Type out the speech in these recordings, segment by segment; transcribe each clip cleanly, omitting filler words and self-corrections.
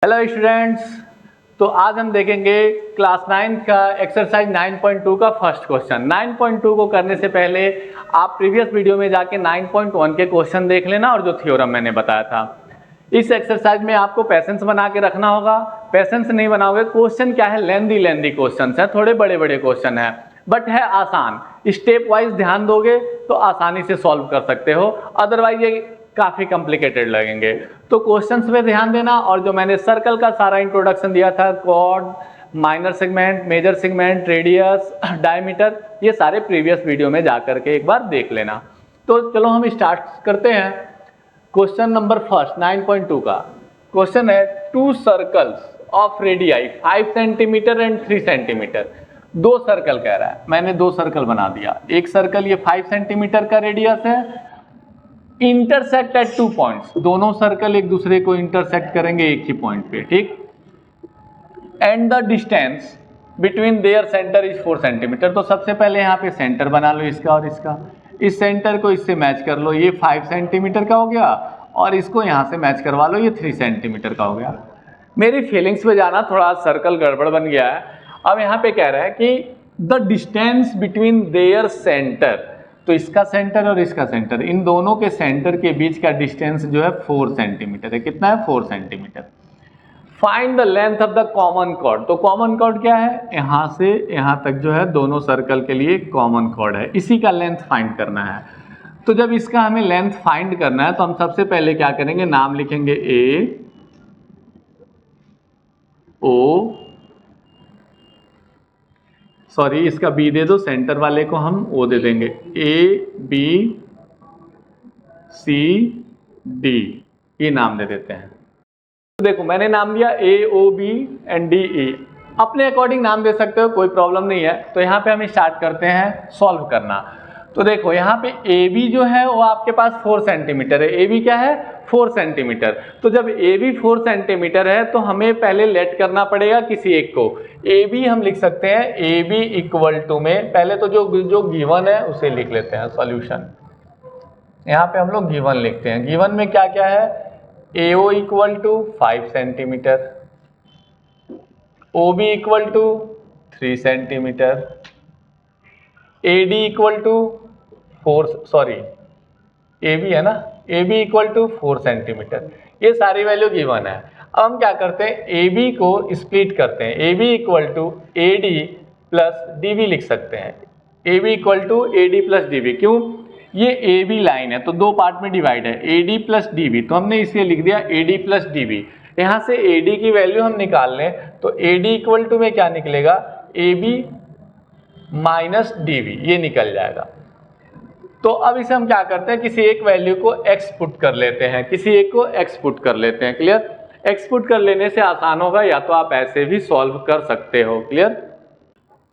Hello students, तो आज हम देखेंगे क्लास 9 का एक्सरसाइज 9.2 का फर्स्ट क्वेश्चन। 9.2 को करने से पहले आप प्रीवियस वीडियो में जाके 9.1 के क्वेश्चन देख लेना और जो थ्योरम मैंने बताया था। इस एक्सरसाइज में आपको पैसेंस बना के रखना होगा। पैसेंस नहीं बनाओगे, क्वेश्चन क्या है, लेंदी क्वेश्चन है, थोड़े बड़े बड़े क्वेश्चन है, बट है आसान। स्टेप वाइज ध्यान दोगे तो आसानी से सॉल्व कर सकते हो, अदरवाइज ये काफ़ी कॉम्प्लिकेटेड लगेंगे। तो क्वेश्चंस पे ध्यान देना, और जो मैंने सर्कल का सारा इंट्रोडक्शन दिया था, chord, minor segment, major segment, radius, diameter, ये सारे प्रीवियस वीडियो में जाकर के एक बार देख लेना। तो चलो हम स्टार्ट करते हैं। क्वेश्चन नंबर फर्स्ट 9.2 का क्वेश्चन है, to circles of radii 5 centimetre and 3 centimetre. दो सर्कल कह रहा है, मैंने दो सर्कल बना दिया। एक सर्कल ये 5 सेंटीमीटर का रेडियस है, इंटरसेक्ट एट 2 पॉइंट्स, दोनों सर्कल एक दूसरे को इंटरसेक्ट करेंगे एक ही पॉइंट पे, ठीक। And the distance between their centre is 4 centimetre. तो सबसे पहले यहाँ पे सेंटर बना लो इसका और इसका, इस सेंटर को इससे मैच कर लो, ये 5 सेंटीमीटर का हो गया, और इसको यहाँ से मैच करवा लो, ये 3 सेंटीमीटर का हो गया। मेरी फीलिंग्स पे जाना, थोड़ा सर्कल गड़बड़ बन गया है। अब यहाँ पे कह रहा है कि the distance between their centre, तो इसका सेंटर और इसका सेंटर, इन दोनों के सेंटर के बीच का डिस्टेंस जो है 4 सेंटीमीटर है। कितना है? 4 centimetre. Find the length of the common chord. तो कॉमन कॉर्ड क्या है? यहाँ से यहाँ तक जो है दोनों सर्कल के लिए कॉमन कॉर्ड है, इसी का लेंथ फाइंड करना है। तो जब इसका हमें लेंथ फाइंड करना है तो हम सबसे पहले क्या करेंगे, नाम लिखेंगे ए ओ, सॉरी इसका बी दे दो, सेंटर वाले को हम ओ दे देंगे, ए बी सी डी, ये नाम दे देते हैं। तो देखो मैंने नाम दिया A O B and D E, अपने अकॉर्डिंग नाम दे सकते हो, कोई प्रॉब्लम नहीं है। तो यहाँ पे हम स्टार्ट करते हैं सॉल्व करना। तो देखो यहाँ पे ए बी जो है वो आपके पास 4 सेंटीमीटर है। ए बी क्या है? 4 सेंटीमीटर। तो जब ए बी 4 सेंटीमीटर है तो हमें पहले लेट करना पड़ेगा किसी एक को। ए बी हम लिख सकते हैं ए बी इक्वल टू में, पहले तो जो गिवन है उसे लिख लेते हैं सॉल्यूशन। यहाँ पे हम लोग गिवन लिखते हैं। गिवन में क्या क्या है? A O equal to 5 centimetre, O B equal to 3 centimetre, A D equal to 4, sorry A B है ना, A B equal to 4 centimetre. ये सारी वैल्यू गिवन है। अब हम क्या करते हैं, ए बी को स्प्लिट करते हैं। A B equal to A D plus D B लिख सकते हैं। A B equal to A D plus D B, क्यों? ये ए बी लाइन है तो दो पार्ट में डिवाइड है, A D plus D B, तो हमने इसलिए लिख दिया A D plus D B. यहाँ से ए डी की वैल्यू हम निकाल लें तो ए डी इक्वल टू में क्या निकलेगा, A B minus D B, ये निकल जाएगा। तो अब इसे हम क्या करते हैं, किसी एक वैल्यू को एक्स पुट कर लेते हैं, किसी एक को एक्स पुट कर लेते हैं। क्लियर? एक्स पुट कर लेने से आसान होगा, या तो आप ऐसे भी सॉल्व कर सकते हो। क्लियर?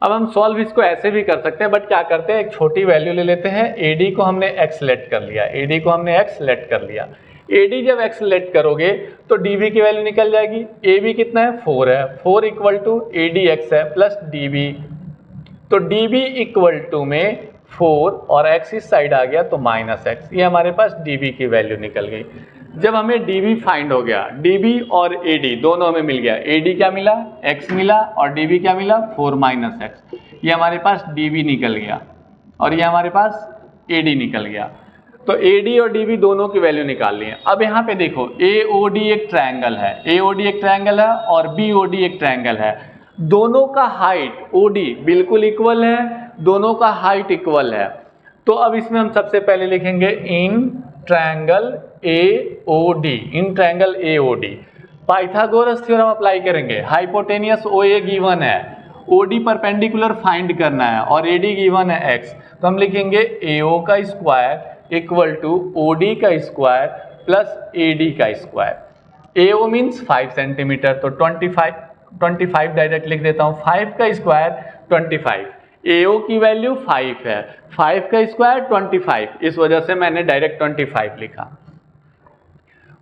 अब हम सॉल्व इसको ऐसे भी कर सकते हैं, बट क्या करते हैं, एक छोटी वैल्यू ले लेते हैं। ए डी को हमने एक्स लेट कर लिया, ए डी को हमने एक्स लेट कर लिया। ए डी जब एक्स लेट करोगे तो डी बी की वैल्यू निकल जाएगी। ए बी कितना है? 4 है, 4 equal to A D x है प्लस डी बी, तो डी बी इक्वल टू में 4 और एक्स इस साइड आ गया तो माइनस एक्स, ये हमारे पास डी बी की वैल्यू निकल गई। जब हमें डी बी फाइंड हो गया, डी बी और ए डी दोनों हमें मिल गया, ए डी क्या मिला? एक्स मिला, और डी बी क्या मिला? 4 माइनस एक्स, ये हमारे पास डी बी निकल गया, और ये हमारे पास ए डी निकल गया। तो ए डी और डी बी दोनों की वैल्यू निकाल ली है। अब यहाँ पे देखो ए ओ डी एक ट्रायंगल है, ए ओ डी एक ट्रायंगल है और बी ओ डी एक ट्रायंगल है। दोनों का हाइट ओ डी बिल्कुल इक्वल है, दोनों का हाइट इक्वल है। तो अब इसमें हम सबसे पहले लिखेंगे in triangle A O D, in triangle A O D. Pythagoras theorem apply करेंगे। हाइपोटेनियस ओ ए गिवन है, ओ डी परपेंडिकुलर फाइंड करना है, और ए डी गिवन है एक्स, तो हम लिखेंगे ए ओ का square equal to O D का स्क्वायर प्लस ए डी का square. A O means 5 centimetre, तो 25 डायरेक्ट लिख देता हूँ। 5 का स्क्वायर 25, ए ओ की वैल्यू 5 है, 5 का स्क्वायर 25, इस वजह से मैंने डायरेक्ट 25 लिखा।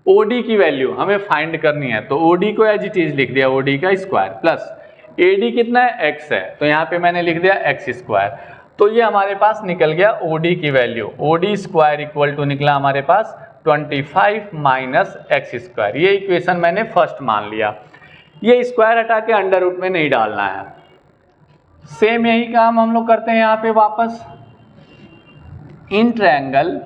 ओ डी की वैल्यू हमें फाइंड करनी है, तो ओ डी को एज इट इज लिख दिया, ओ डी का स्क्वायर प्लस ए डी कितना है? एक्स है, तो यहाँ पे मैंने लिख दिया एक्स स्क्वायर। तो ये हमारे पास निकल गया ओ डी की value, O D square equal to निकला हमारे पास 25 माइनस एक्स स्क्वायर। ये इक्वेशन मैंने फर्स्ट मान लिया। ये स्क्वायर हटा के अंडर रूट में नहीं डालना है। सेम यही काम हम लोग करते हैं यहाँ पे वापस। In triangle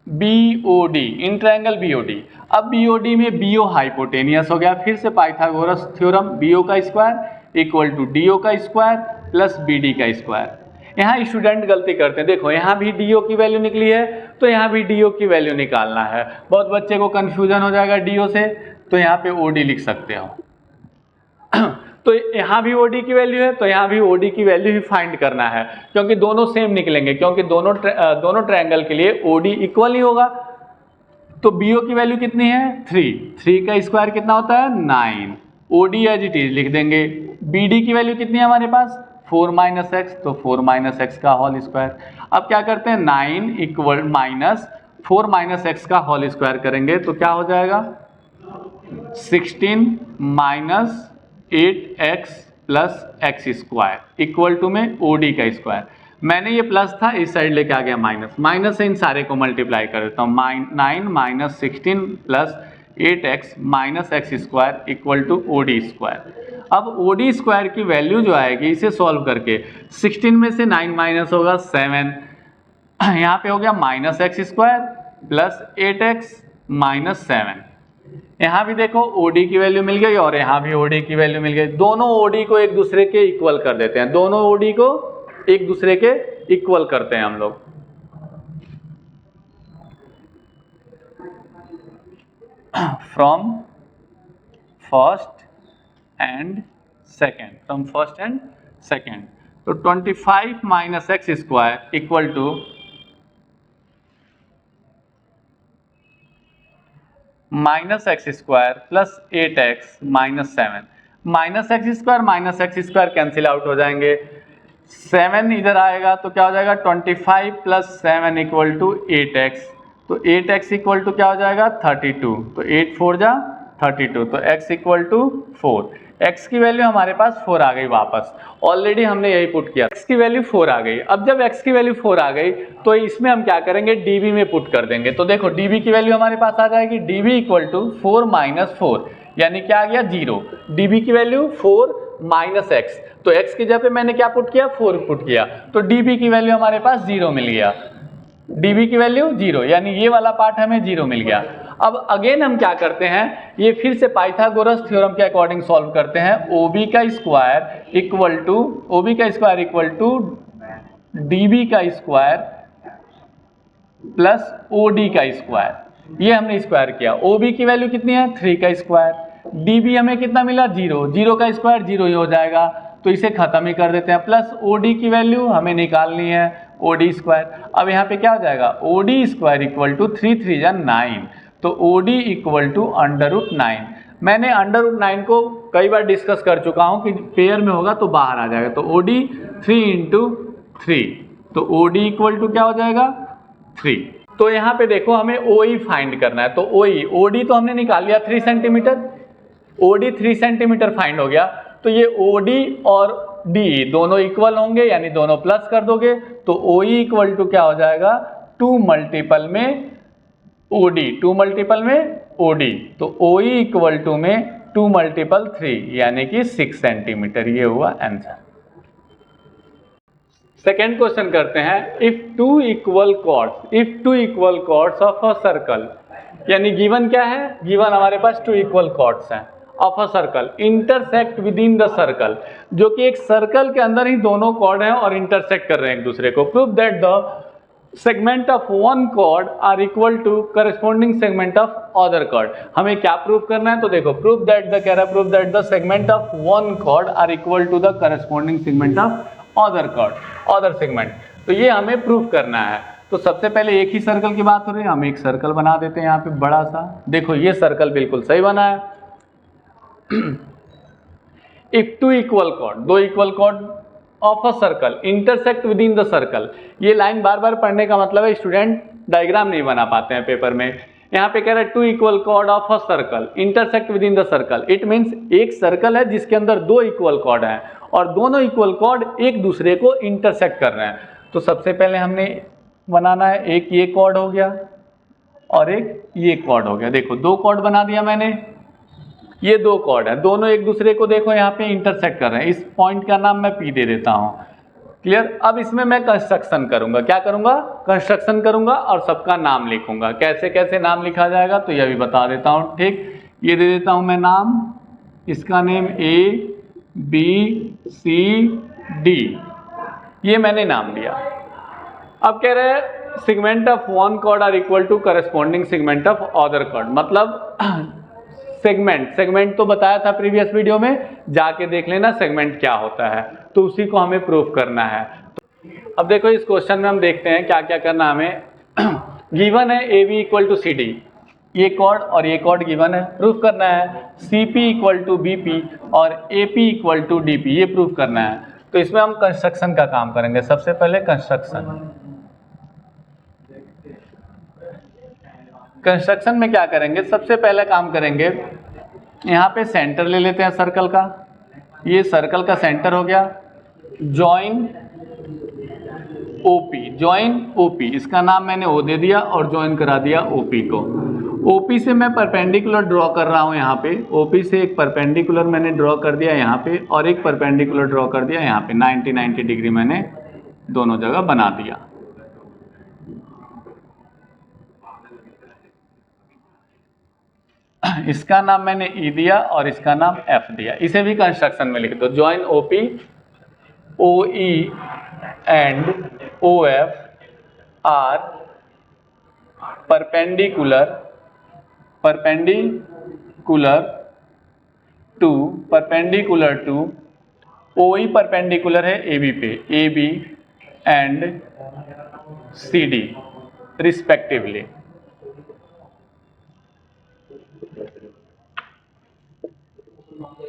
BOD, in triangle BOD। अब BOD में BO हाइपोटेनियस हो गया। फिर से पाइथागोरस थ्योरम, BO का स्क्वायर इक्वल टू DO का स्क्वायर प्लस BD का स्क्वायर। यहाँ स्टूडेंट गलती करते हैं, देखो यहाँ भी DO की वैल्यू निकली है तो यहाँ भी DO की वैल्यू निकालना है। बहुत बच्चे को कन्फ्यूजन हो जाएगा DO से, तो यहाँ पे OD लिख सकते हो। तो यहाँ भी OD की वैल्यू है तो यहाँ भी OD की वैल्यू ही फाइंड करना है, क्योंकि दोनों सेम निकलेंगे, क्योंकि दोनों ट्रायंगल के लिए OD इक्वल ही होगा। तो BO की वैल्यू कितनी है 3 का स्क्वायर कितना होता है 9, OD एज इट इज लिख देंगे। BD की वैल्यू कितनी है हमारे पास 4 माइनस एक्स, तो 4 माइनस एक्स का होल स्क्वायर। अब क्या करते हैं 9 इक्वल माइनस 4 माइनस एक्स का होल स्क्वायर करेंगे तो क्या हो जाएगा 16 minus 8x plus x square equal to में OD का स्क्वायर। मैंने ये प्लस था इस साइड लेके आ गया माइनस, माइनस से इन सारे को मल्टीप्लाई कर देता हूँ। 9 minus 16 plus 8x minus x square equal to OD square. अब OD स्क्वायर की वैल्यू जो आएगी इसे सॉल्व करके 16 में से 9 माइनस होगा 7, यहाँ पे हो गया minus x square plus 8x minus 7। यहाँ भी देखो OD की वैल्यू मिल गई और यहाँ भी OD की वैल्यू मिल गई। दोनों OD को एक दूसरे के इक्वल कर देते हैं, दोनों OD को एक दूसरे के इक्वल करते हैं हम लोग। फ्रॉम फर्स्ट एंड सेकेंड, तो 25 minus x square equal to minus x square plus 8x minus 7। Minus x square cancel out हो जाएंगे, 7 इधर आएगा तो क्या हो जाएगा 25 प्लस 7 इक्वल टू 8x, तो 8x इक्वल टू क्या हो जाएगा 32, तो 8 4 जा 32, तो x इक्वल टू 4। x की वैल्यू हमारे पास 4 आ गई वापस, ऑलरेडी हमने यही पुट किया, x की वैल्यू 4 आ गई। अब जब x की वैल्यू 4 आ गई तो इसमें हम क्या करेंगे dB में पुट कर देंगे। तो देखो dB की वैल्यू हमारे पास आ जाएगी dB इक्वल टू 4 माइनस 4, यानी क्या आ गया 0। dB की वैल्यू 4 माइनस x, तो x की जगह पे मैंने क्या पुट किया 4 पुट किया, तो dB की वैल्यू हमारे पास 0 मिल गया। dB की वैल्यू 0, यानी ये वाला पार्ट हमें 0 मिल गया। अब अगेन हम क्या करते हैं, ये फिर से पाइथागोरस थ्योरम के अकॉर्डिंग सॉल्व करते हैं। OB का स्क्वायर इक्वल टू DB का स्क्वायर प्लस OD का स्क्वायर, ये हमने स्क्वायर किया। OB की वैल्यू कितनी है 3 का स्क्वायर, DB हमें कितना मिला 0 का स्क्वायर 0 ही हो जाएगा, तो इसे खत्म ही कर देते हैं। प्लस OD की वैल्यू हमें निकालनी है OD स्क्वायर। अब यहाँ पे क्या हो जाएगा OD स्क्वायर इक्वल टू 3 3 जा 9, तो OD equal to under root 9। मैंने अंडर रूट 9 को कई बार डिस्कस कर चुका हूँ कि पेयर में होगा तो बाहर आ जाएगा, तो OD 3 इंटू 3, तो OD इक्वल टू क्या हो जाएगा 3। तो यहाँ पे देखो हमें OE फाइंड करना है, तो OD तो हमने निकाल लिया 3 सेंटीमीटर, OD 3 सेंटीमीटर फाइंड हो गया। तो ये OD और DE दोनों इक्वल होंगे, यानी दोनों प्लस कर दोगे, तो OE इक्वल टू क्या हो जाएगा 2 मल्टीपल में OD, 2 मल्टीपल में OD, तो OE इक्वल टू में 2 मल्टीपल 3 यानी कि 6 सेंटीमीटर। ये हुआ आंसर। सेकेंड क्वेश्चन करते हैं, if two equal chords of a circle, यानी गिवन क्या है, गिवन हमारे पास 2 इक्वल कॉर्ड्स हैं of a circle intersect within the circle, जो कि एक सर्कल के अंदर ही दोनों कॉर्ड हैं और इंटरसेक्ट कर रहे हैं एक दूसरे को। Prove that the segment of one chord are equal to corresponding segment of other chord. हमें क्या प्रूव करना है, तो देखो prove that the segment of one chord are equal to the corresponding segment of other chord, other segment. तो ये हमें prove करना है। तो सबसे पहले एक ही सर्कल की बात हो रही है, हम एक सर्कल बना देते हैं यहाँ पे बड़ा सा। देखो ये सर्कल बिल्कुल सही बना है। If two equal cord, 2 equal cord of a circle intersect within the circle, ये लाइन बार बार पढ़ने का मतलब है स्टूडेंट डायग्राम नहीं बना पाते हैं पेपर में। यहाँ पे कह रहा है 2 equal cord of a circle intersect within the circle, it means एक सर्कल है जिसके अंदर 2 इक्वल कॉर्ड हैं और दोनों इक्वल कॉर्ड एक दूसरे को इंटरसेक्ट कर रहे हैं। तो सबसे पहले हमने बनाना है, एक ये कॉर्ड हो गया, और एक ये कॉर्ड हो गया। देखो 2 कॉर्ड बना दिया मैंने, ये 2 कॉर्ड है, दोनों एक दूसरे को देखो यहाँ पे इंटरसेक्ट कर रहे हैं। इस पॉइंट का नाम मैं P दे देता हूँ। क्लियर। अब इसमें मैं कंस्ट्रक्शन करूंगा। क्या करूंगा? कंस्ट्रक्शन करूंगा और सबका नाम लिखूंगा। कैसे कैसे नाम लिखा जाएगा तो यह भी बता देता हूँ। ठीक, ये दे देता हूँ मैं नाम, इसका नेम ABCD, ये मैंने नाम दिया। अब कह रहे हैं segment of one chord are equal to corresponding segment of other chord. मतलब सेगमेंट तो बताया था प्रीवियस वीडियो में, जाके देख लेना सेगमेंट क्या होता है, तो उसी को हमें प्रूफ करना है। अब देखो इस क्वेश्चन में हम देखते हैं क्या क्या करना हमें। गिवन है AB इक्वल टू CD, ये कॉर्ड और ये कॉर्ड गिवन है, प्रूफ करना है। CP इक्वल टू BP और AP इक्वल टू DP, ये प्रूफ करना है। तो इसमें हम कंस्ट्रक्शन का काम करेंगे। सबसे पहले कंस्ट्रक्शन में क्या करेंगे, सबसे पहले काम करेंगे, यहाँ पे सेंटर ले लेते हैं सर्कल का। ये सर्कल का सेंटर हो गया। जॉइन OP, इसका नाम मैंने O दे दिया और ज्वाइन करा दिया OP को। OP से मैं परपेंडिकुलर ड्रॉ कर रहा हूँ यहाँ पे। OP से एक परपेंडिकुलर मैंने ड्रॉ कर दिया यहाँ पे और एक परपेंडिकुलर ड्रॉ कर दिया यहाँ पे। 90 डिग्री मैंने दोनों जगह बना दिया। इसका नाम मैंने E दिया और इसका नाम F दिया। इसे भी कंस्ट्रक्शन में लिख दो। Join OP, OE and OF are perpendicular to OE perpendicular है AB पे, AB एंड CD रिस्पेक्टिवली।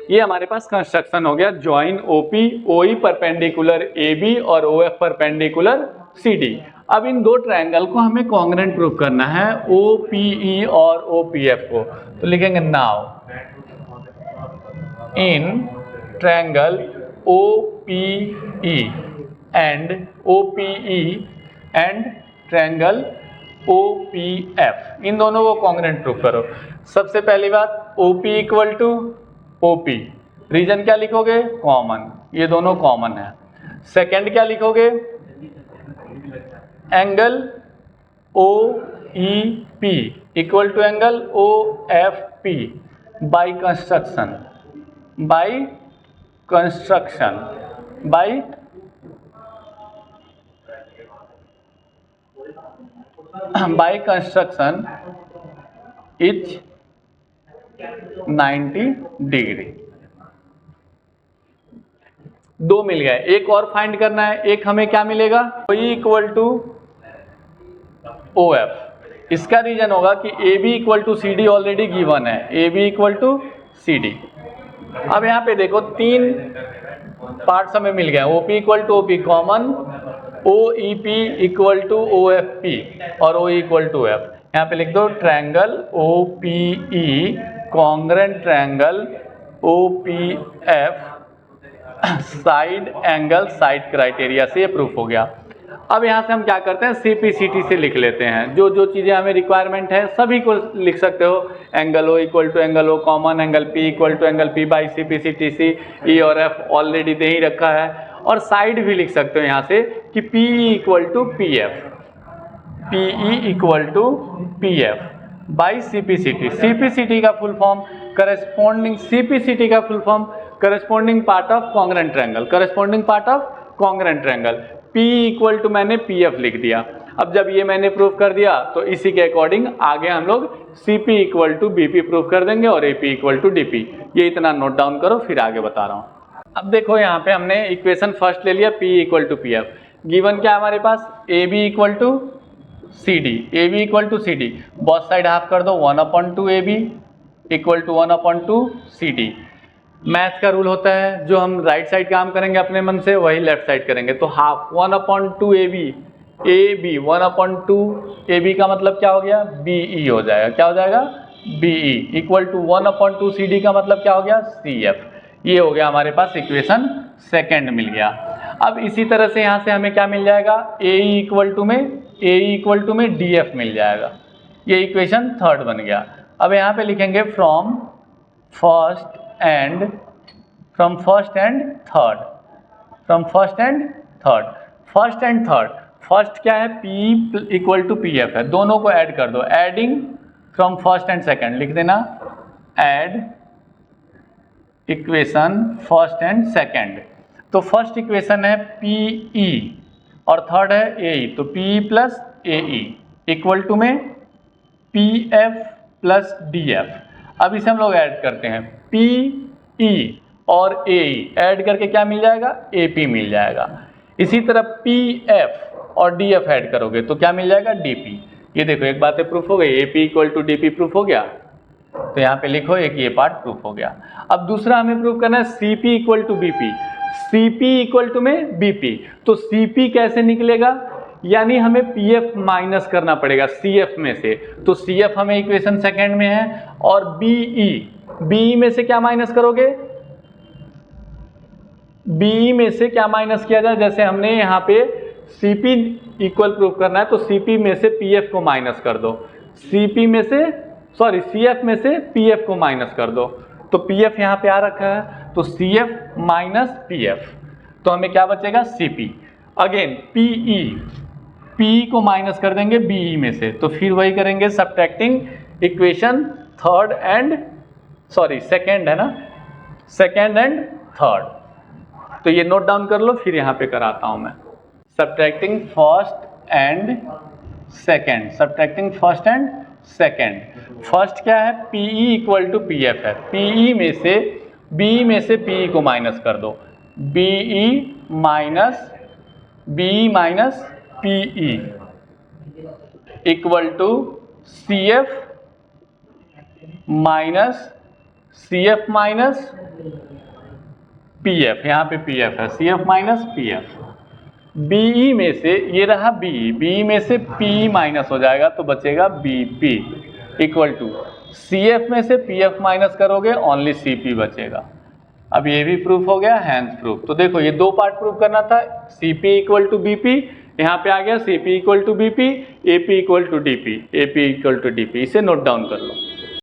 ये हमारे पास कंस्ट्रक्शन हो गया। Join OP, OE perpendicular AB और OF परपेंडिकुलर CD। अब इन दो ट्रायंगल को हमें कॉन्ग्रुएंट प्रूफ करना है, OPE और OPF को। तो लिखेंगे now in triangle OPE and OPE and triangle OPF, इन दोनों को कॉन्ग्रुएंट प्रूफ करो। सबसे पहली बात OP equal to OP, reason क्या लिखोगे? कॉमन, ये दोनों कॉमन है। सेकंड क्या लिखोगे? Angle OEP equal to angle OFP by construction each 90 degree. दो मिल गए, एक और फाइंड करना है। एक हमें क्या मिलेगा? OE equal to OF। इसका रीजन होगा कि AB equal to CD already given है, AB इक्वल टू CD। अब यहाँ पे देखो तीन पार्ट्स हमें मिल गए। OP equal to OP common, OEP equal to OFP और OE इक्वल टू F। यहाँ पे लिख दो triangle OPE congruent triangle OPF side angle side criteria से ये प्रूफ हो गया। अब यहाँ से हम क्या करते हैं, CPCT से लिख लेते हैं। जो जो चीज़ें हमें रिक्वायरमेंट है सभी को लिख सकते हो। Angle O equal to angle O common, angle P equal to angle P by CPCTC, E और F ऑलरेडी दे ही रखा है। और साइड भी लिख सकते हो यहाँ से कि PE equal to PF, PE equal to PF by CPCT। CPCT का फुल फॉर्म करस्पॉन्डिंग, CPCT का full form corresponding part of congruent triangle, corresponding part of congruent triangle. PE equal to मैंने PF लिख दिया। अब जब ये मैंने proof कर दिया तो इसी के अकॉर्डिंग आगे हम लोग CP equal to BP proof कर देंगे और AP इक्वल टू DP। ये इतना नोट डाउन करो, फिर आगे बता रहा हूँ। अब देखो यहाँ पे हमने इक्वेशन फर्स्ट ले लिया, PE equal to PF। Given क्या है हमारे पास? AB equal to CD, AB equal to CD। Both side half कर दो, 1/2 AB equal to 1/2 CD। Math का रूल होता है, जो हम राइट साइड काम करेंगे अपने मन से वही लेफ्ट साइड करेंगे। तो हाफ 1/2 AB 1/2 AB का मतलब क्या हो गया? BE हो जाएगा। क्या हो जाएगा? BE इक्वल टू 1/2 CD का मतलब क्या हो गया? CF। ये हो गया हमारे पास इक्वेशन सेकंड मिल गया। अब इसी तरह से यहाँ से हमें क्या मिल जाएगा? AE इक्वल टू में DF मिल जाएगा। ये इक्वेशन थर्ड बन गया। अब यहाँ पे लिखेंगे from first and third, first and third. First क्या है, P equal to P F है, दोनों को ऐड कर दो, adding from first and second लिख देना, add equation first and second. तो फर्स्ट इक्वेशन है PE और थर्ड है AE, तो PE plus AE equal to में PF प्लस DF। अब इसे हम लोग ऐड करते हैं, PE और AE ऐड करके क्या मिल जाएगा, AP मिल जाएगा। इसी तरह PF और DF ऐड करोगे तो क्या मिल जाएगा, DP। ये देखो एक बात प्रूफ हो गई, AP equal to DP proof हो गया, तो यहाँ पे लिखो एक ये पार्ट प्रूफ हो गया। अब दूसरा हमें प्रूफ करना है CP equal to BP, CP equal to में BP, तो CP कैसे निकलेगा, यानी हमें PF माइनस करना पड़ेगा CF में से, तो CF हमें इक्वेशन सेकंड में है, और BE में से क्या माइनस करोगे, BE में से क्या माइनस किया जाए, जैसे हमने यहाँ पे CP इक्वल प्रूफ करना है तो CP में से PF को माइनस कर दो, CF में से PF को माइनस कर दो, तो PF यहाँ पे आ रखा है, तो CF माइनस PF, तो हमें क्या बचेगा, CP। अगेन PE को माइनस कर देंगे BE में से, तो फिर वही करेंगे सब्ट्रैक्टिंग इक्वेशन सेकंड है ना, सेकंड एंड थर्ड। तो ये नोट डाउन कर लो, फिर यहाँ पे कराता हूँ मैं, subtracting first and second. First क्या है, PE इक्वल टू PF है, BE में से PE को माइनस कर दो, BE minus PE equal to CF minus PF, यहाँ पे PF है, CF माइनस PF। BE में से ये रहा BE में से PE माइनस हो जाएगा तो बचेगा BP इक्वल टू CF में से PF माइनस करोगे ओनली CP बचेगा। अब ये भी प्रूफ हो गया, हैंस प्रूफ। तो देखो ये दो पार्ट प्रूफ करना था, CP इक्वल टू BP, यहाँ पे आ गया CP equal to BP, AP equal to DP, इसे नोट डाउन कर लो।